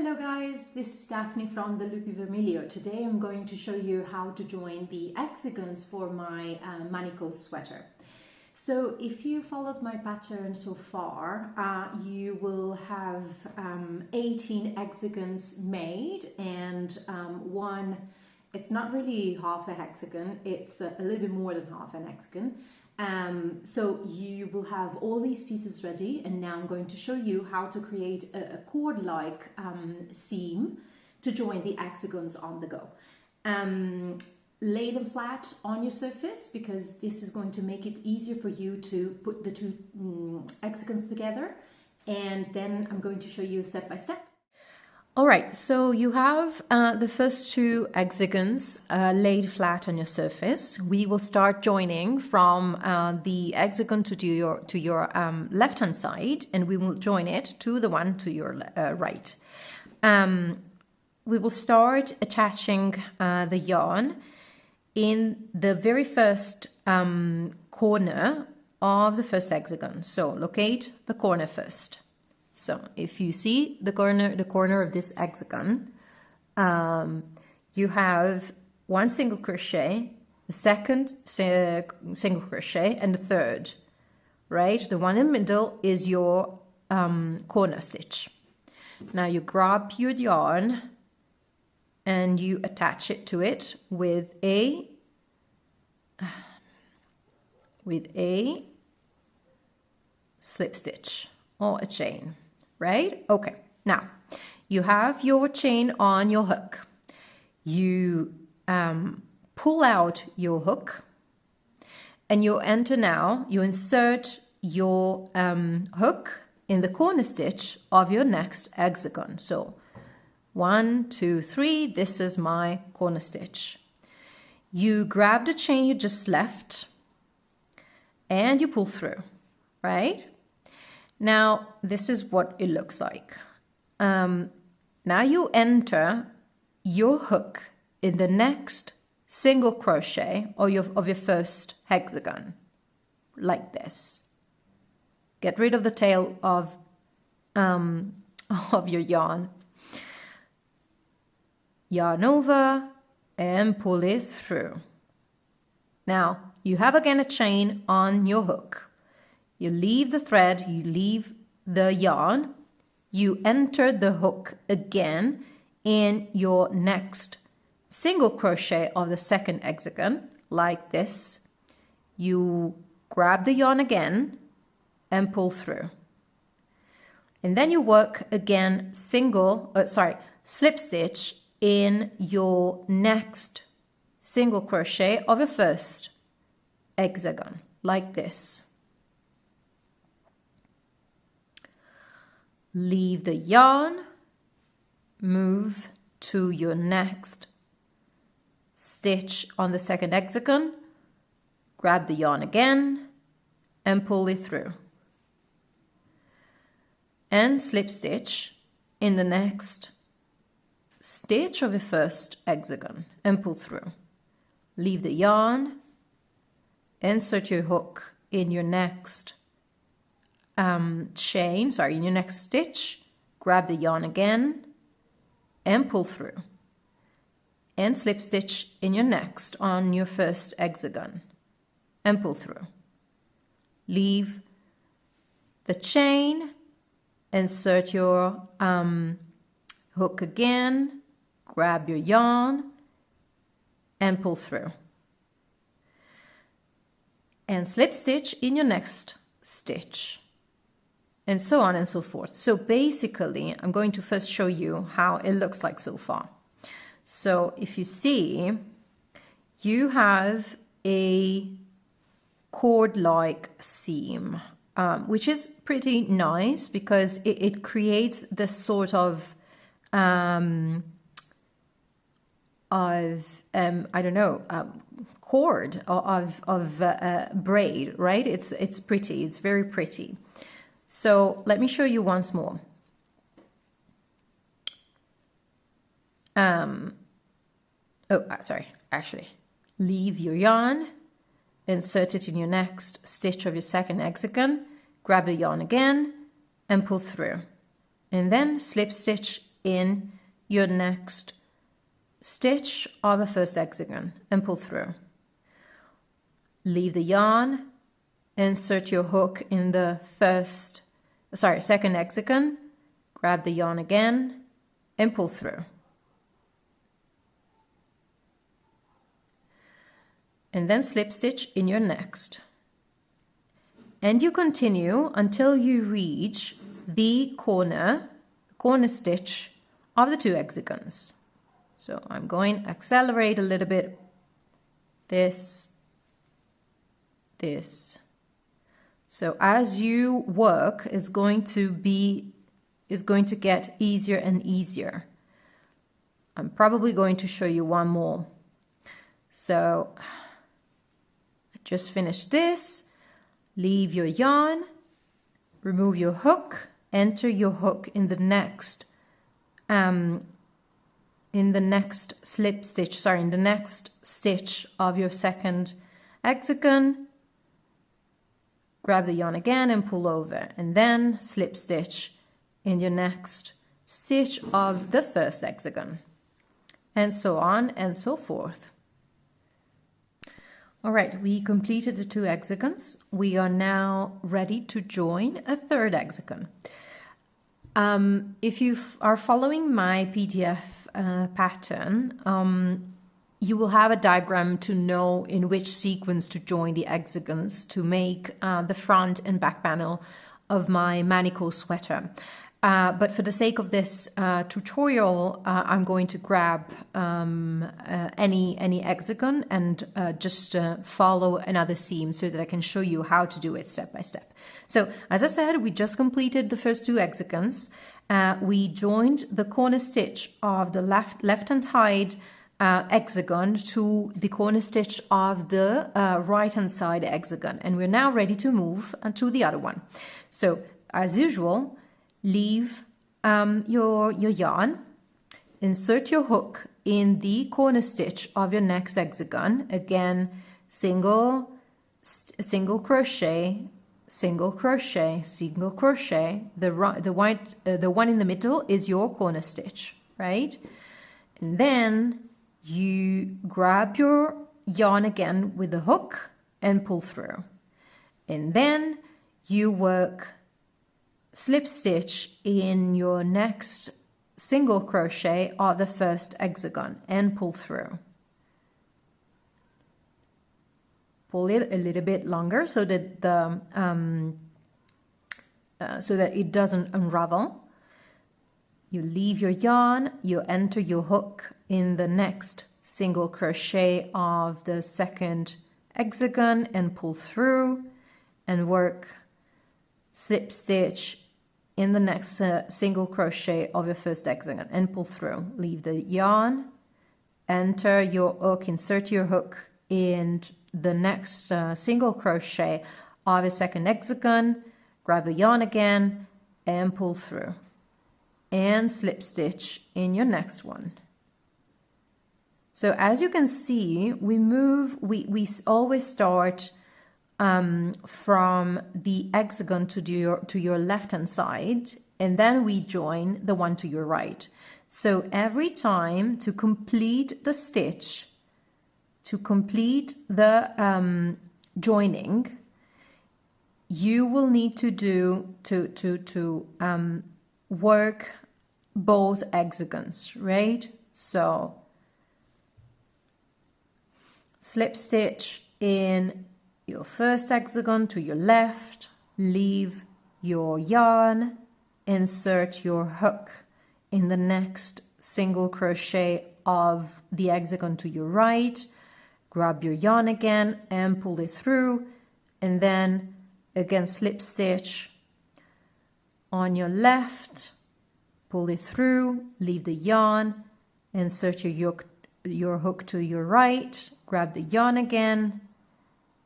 Hello guys, this is Daphne from the Lupi Vermiglio. Today I'm going to show you how to join the hexagons for my Manico sweater. So if you followed my pattern so far, you will have 18 hexagons made and one, it's not really half a hexagon, it's a little bit more than half an hexagon. So you will have all these pieces ready, and now I'm going to show you how to create a cord-like seam to join the hexagons on the go. Lay them flat on your surface because this is going to make it easier for you to put the two hexagons together, and then I'm going to show you step by step. All right, so you have the first two hexagons laid flat on your surface. We will start joining from the hexagon to your left-hand side, and we will join it to the one to your right. We will start attaching the yarn in the very first corner of the first hexagon. So locate the corner first. So if you see the corner of this hexagon, you have one single crochet, the second single crochet, and the third, right? The one in the middle is your corner stitch. Now you grab your yarn and you attach it to it with a slip stitch or a chain. Right? Okay. Now, you have your chain on your hook. You pull out your hook and you insert your hook in the corner stitch of your next hexagon. So 1, 2, 3, this is my corner stitch. You grab the chain you just left and you pull through, right? Now, this is what it looks like. Now you enter your hook in the next single crochet of your first hexagon, like this. Get rid of the tail of your yarn. Yarn over and pull it through. Now, you have again a chain on your hook. You leave the thread, you leave the yarn, you enter the hook again in your next single crochet of the second hexagon, like this. You grab the yarn again and pull through. And then you work again slip stitch in your next single crochet of your first hexagon, like this. Leave the yarn, move to your next stitch on the second hexagon, grab the yarn again and pull it through. And slip stitch in the next stitch of the first hexagon and pull through. Leave the yarn, insert your hook in your next in your next stitch, grab the yarn again and pull through, and slip stitch in your next on your first hexagon and pull through. Leave the chain, insert your hook again, grab your yarn and pull through, and slip stitch in your next stitch, and so on and so forth. So basically, I'm going to first show you how it looks like so far. So if you see, you have a cord-like seam, which is pretty nice because it creates this sort of cord of braid, right? It's pretty. It's very pretty. So let me show you once more. Leave your yarn, insert it in your next stitch of your second hexagon, grab the yarn again and pull through, and then slip stitch in your next stitch of the first hexagon and pull through. Leave the yarn, insert your hook in the second hexagon, grab the yarn again and pull through. And then slip stitch in your next. And you continue until you reach the corner stitch of the 2 hexagons. So I'm going to accelerate a little bit. This. So as you work, it's going to get easier and easier. I'm probably going to show you one more. So I just finished this. Leave your yarn, remove your hook, enter your hook in the next slip stitch, in the next stitch of your second hexagon. Grab the yarn again and pull over, and then slip stitch in your next stitch of the first hexagon, and so on and so forth. All right, we completed the 2 hexagons. We are now ready to join a 3rd hexagon. If you are following my PDF pattern, you will have a diagram to know in which sequence to join the hexagons to make the front and back panel of my Manico sweater. But for the sake of this tutorial, I'm going to grab any hexagon and just follow another seam so that I can show you how to do it step by step. So as I said, we just completed the first 2 hexagons. We joined the corner stitch of the left-hand side hexagon to the corner stitch of the right-hand side hexagon, and we're now ready to move to the other one. So as usual, leave your yarn, insert your hook in the corner stitch of your next hexagon. Again, single crochet, single crochet, single crochet. The one in the middle is your corner stitch, right? And then you grab your yarn again with the hook and pull through, and then you work slip stitch in your next single crochet of the first hexagon and pull through. Pull it a little bit longer so that it doesn't unravel. You leave your yarn, you enter your hook in the next single crochet of the second hexagon and pull through, and work slip stitch in the next single crochet of your first hexagon and pull through. Leave the yarn, enter your hook, insert your hook in the next single crochet of a second hexagon, grab the yarn again and pull through, and slip stitch in your next one. So as you can see, we always start from the hexagon to your left hand side, and then we join the one to your right. So every time to complete the stitch, to complete the joining, you will need to work both hexagons, right? So slip stitch in your first hexagon to your left, leave your yarn, insert your hook in the next single crochet of the hexagon to your right, grab your yarn again and pull it through, and then again slip stitch on your left, pull it through, leave the yarn, insert your hook to your right, grab the yarn again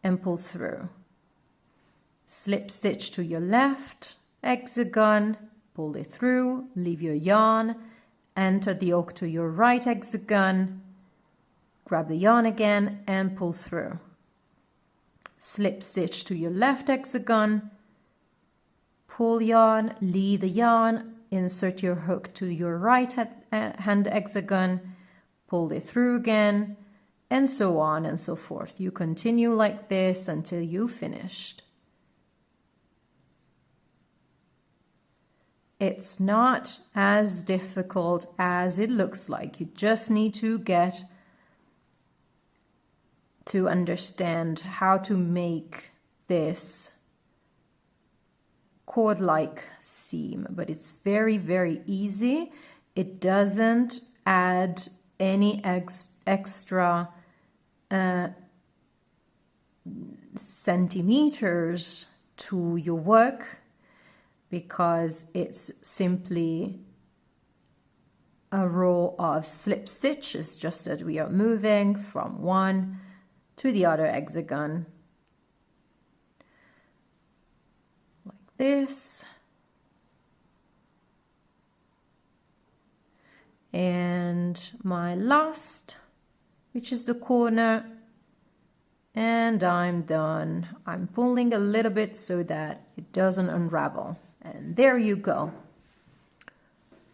and pull through. Slip stitch to your left hexagon, pull it through, leave your yarn, enter the hook to your right hexagon, grab the yarn again and pull through. Slip stitch to your left hexagon, pull yarn, leave the yarn, insert your hook to your right hand hexagon, pull it through again, and so on and so forth. You continue like this until you finished. It's not as difficult as it looks like. You just need to get to understand how to make this cord-like seam, but it's very, very easy. It doesn't add any extra centimeters to your work, because it's simply a row of slip stitches, just that we are moving from one to the other hexagon like this. And my last, which is the corner, and I'm done. I'm pulling a little bit so that it doesn't unravel. And there you go.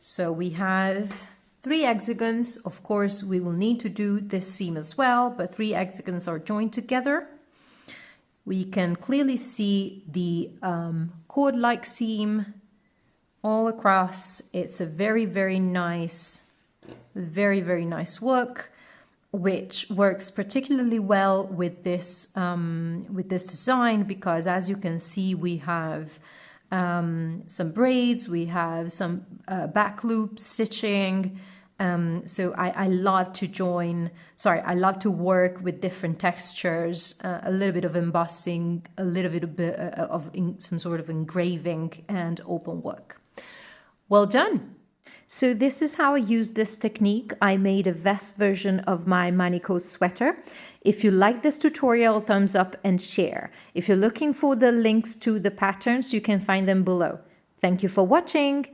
So we have 3 hexagons. Of course, we will need to do this seam as well, but 3 hexagons are joined together. We can clearly see the cord-like seam all across. It's a very, very nice work, which works particularly well with this design, because as you can see, we have some braids, we have some back loop stitching. So I love to work with different textures, a little bit of embossing, a little bit of some sort of engraving and open work. Well done. So this is how I use this technique. I made a vest version of my manicot sweater. If you like this tutorial, thumbs up and share. If you're looking for the links to the patterns, you can find them below. Thank you for watching.